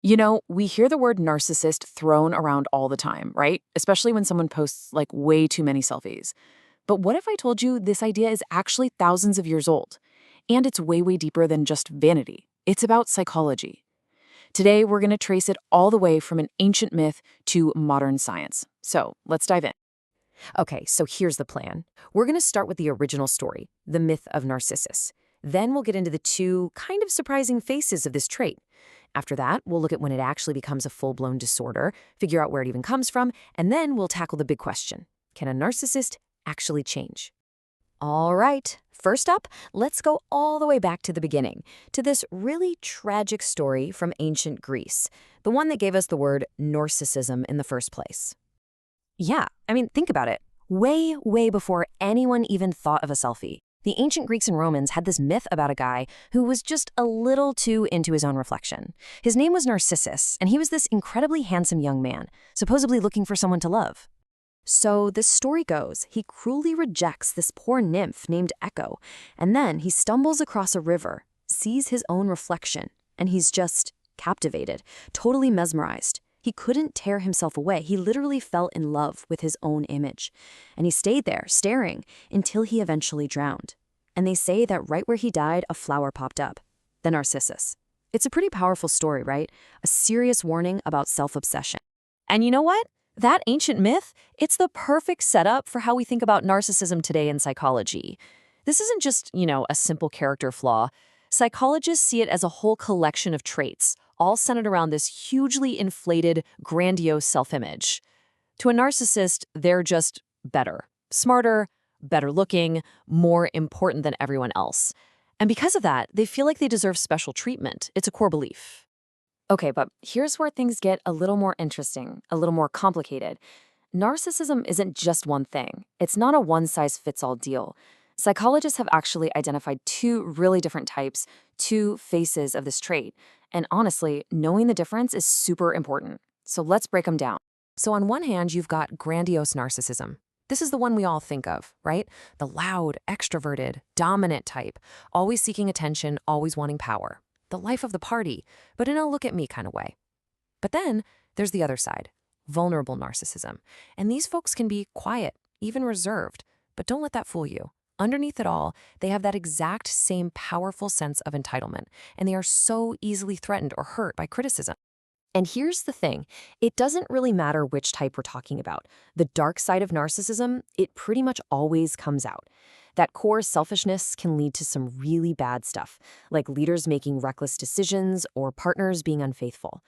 You know, we hear the word narcissist thrown around all the time, right? Especially when someone posts like way too many selfies. But what if I told you this idea is actually thousands of years old? And it's way, way deeper than just vanity. It's about psychology. Today, we're going to trace it all the way from an ancient myth to modern science. So let's dive in. Okay, so here's the plan. We're going to start with the original story, the myth of Narcissus. Then we'll get into the two kind of surprising faces of this trait. After that, we'll look at when it actually becomes a full-blown disorder, figure out where it even comes from, and then we'll tackle the big question. Can a narcissist actually change? All right, first up, let's go all the way back to the beginning, to this really tragic story from ancient Greece, the one that gave us the word Narcissism in the first place. Yeah, I mean, think about it. Way, way before anyone even thought of a selfie, the ancient Greeks and Romans had this myth about a guy who was just a little too into his own reflection. His name was Narcissus, and he was this incredibly handsome young man, supposedly looking for someone to love. So this story goes, he cruelly rejects this poor nymph named Echo, and then he stumbles across a river, sees his own reflection, and he's just captivated, totally mesmerized. He couldn't tear himself away. He literally fell in love with his own image. And he stayed there, staring, until he eventually drowned. And they say that right where he died, a flower popped up. The Narcissus. It's a pretty powerful story, right? A serious warning about self-obsession. And you know what? That ancient myth, it's the perfect setup for how we think about narcissism today in psychology. This isn't just, a simple character flaw. Psychologists see it as a whole collection of traits, all centered around this hugely inflated, grandiose self-image. To a narcissist, they're just better, smarter, better looking, more important than everyone else. And because of that, they feel like they deserve special treatment. It's a core belief. Okay, but here's where things get a little more interesting, a little more complicated. Narcissism isn't just one thing. It's not a one-size-fits-all deal. Psychologists have actually identified two really different types, two faces of this trait. And honestly, knowing the difference is super important. So let's break them down. So on one hand, you've got grandiose narcissism. This is the one we all think of, right? The loud, extroverted, dominant type, always seeking attention, always wanting power. The life of the party, but in a look-at-me kind of way. But then there's the other side, vulnerable narcissism. And these folks can be quiet, even reserved. But don't let that fool you. Underneath it all, they have that exact same powerful sense of entitlement, and they are so easily threatened or hurt by criticism. And here's the thing, it doesn't really matter which type we're talking about. The dark side of narcissism, it pretty much always comes out. That core selfishness can lead to some really bad stuff, like leaders making reckless decisions or partners being unfaithful.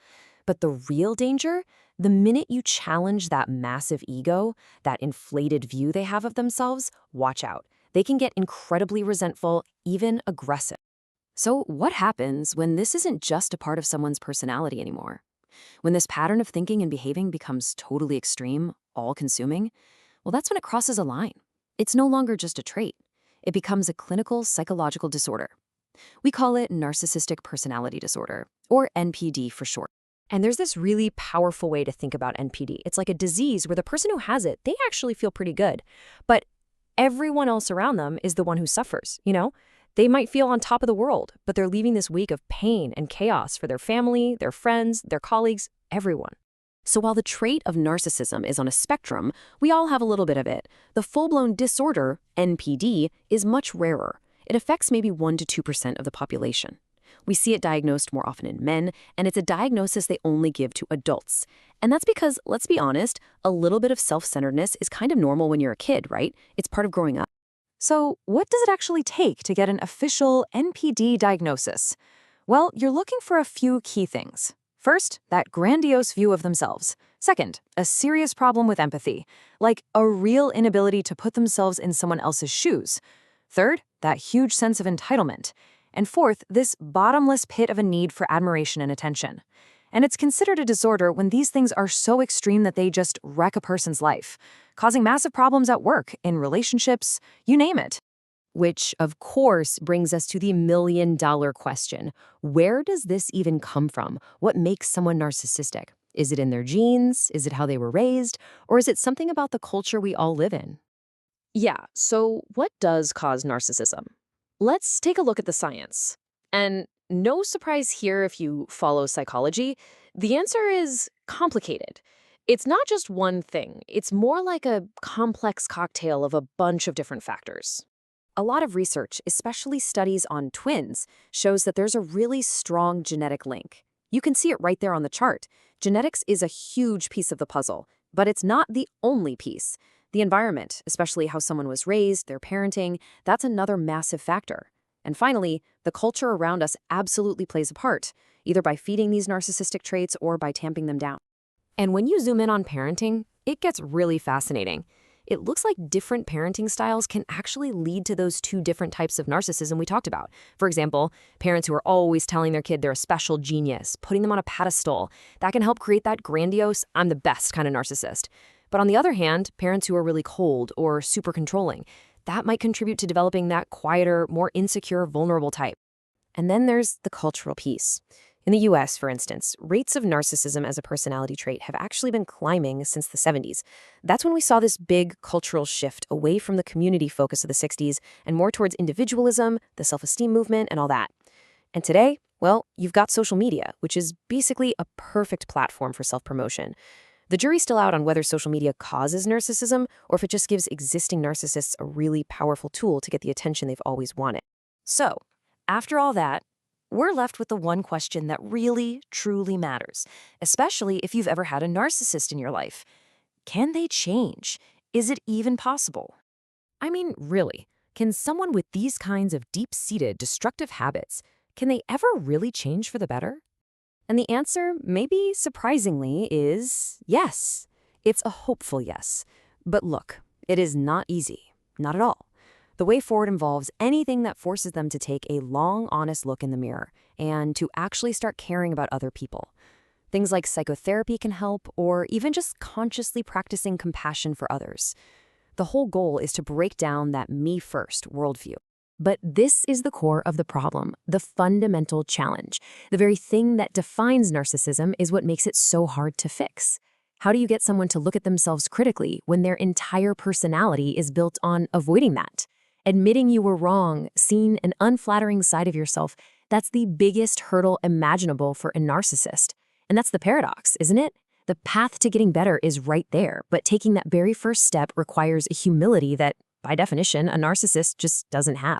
But the real danger, the minute you challenge that massive ego, that inflated view they have of themselves, watch out. They can get incredibly resentful, even aggressive. So what happens when this isn't just a part of someone's personality anymore? When this pattern of thinking and behaving becomes totally extreme, all-consuming, well, that's when it crosses a line. It's no longer just a trait. It becomes a clinical psychological disorder. We call it narcissistic personality disorder, or NPD for short. And there's this really powerful way to think about NPD. It's like a disease where the person who has it, they actually feel pretty good. But everyone else around them is the one who suffers, They might feel on top of the world, but they're leaving this week of pain and chaos for their family, their friends, their colleagues, everyone. So while the trait of narcissism is on a spectrum, we all have a little bit of it. The full-blown disorder, NPD, is much rarer. It affects maybe 1% to 2% of the population. We see it diagnosed more often in men, and it's a diagnosis they only give to adults. And that's because, let's be honest, a little bit of self-centeredness is kind of normal when you're a kid, right? It's part of growing up. So what does it actually take to get an official NPD diagnosis? Well, you're looking for a few key things. First, that grandiose view of themselves. Second, a serious problem with empathy, like a real inability to put themselves in someone else's shoes. Third, that huge sense of entitlement. And fourth, this bottomless pit of a need for admiration and attention. And it's considered a disorder when these things are so extreme that they just wreck a person's life, causing massive problems at work, in relationships, you name it. Which, of course, brings us to the million-dollar question. Where does this even come from? What makes someone narcissistic? Is it in their genes? Is it how they were raised? Or is it something about the culture we all live in? Yeah, so what does cause narcissism? Let's take a look at the science. And no surprise here if you follow psychology, The answer is complicated. It's not just one thing. It's more like a complex cocktail of a bunch of different factors. A lot of research, especially studies on twins, shows that there's a really strong genetic link. You can see it right there on the chart. Genetics is a huge piece of the puzzle, but it's not the only piece. The environment, especially how someone was raised, their parenting, that's another massive factor. And finally, the culture around us absolutely plays a part, either by feeding these narcissistic traits or by tamping them down. And when you zoom in on parenting, it gets really fascinating. It looks like different parenting styles can actually lead to those two different types of narcissism we talked about. For example, parents who are always telling their kid they're a special genius, putting them on a pedestal, that can help create that grandiose, I'm the best kind of narcissist. But on the other hand, parents who are really cold or super controlling, that might contribute to developing that quieter, more insecure, vulnerable type. And then there's the cultural piece. In the US, for instance, rates of narcissism as a personality trait have actually been climbing since the 70s. That's when we saw this big cultural shift away from the community focus of the 60s and more towards individualism, the self-esteem movement, and all that. And today, well, you've got social media, which is basically a perfect platform for self-promotion. The jury's still out on whether social media causes narcissism or if it just gives existing narcissists a really powerful tool to get the attention they've always wanted. So, after all that, we're left with the one question that really, truly matters, especially if you've ever had a narcissist in your life. Can they change? Is it even possible? I mean, really, can someone with these kinds of deep-seated destructive habits, can they ever really change for the better? And the answer, maybe surprisingly, is yes. It's a hopeful yes. But look, it is not easy. Not at all. The way forward involves anything that forces them to take a long, honest look in the mirror and to actually start caring about other people. Things like psychotherapy can help, or even just consciously practicing compassion for others. The whole goal is to break down that me-first worldview. But this is the core of the problem, the fundamental challenge. The very thing that defines narcissism is what makes it so hard to fix. How do you get someone to look at themselves critically when their entire personality is built on avoiding that? Admitting you were wrong, seeing an unflattering side of yourself, that's the biggest hurdle imaginable for a narcissist. And that's the paradox, isn't it? The path to getting better is right there, but taking that very first step requires a humility that, by definition, a narcissist just doesn't have.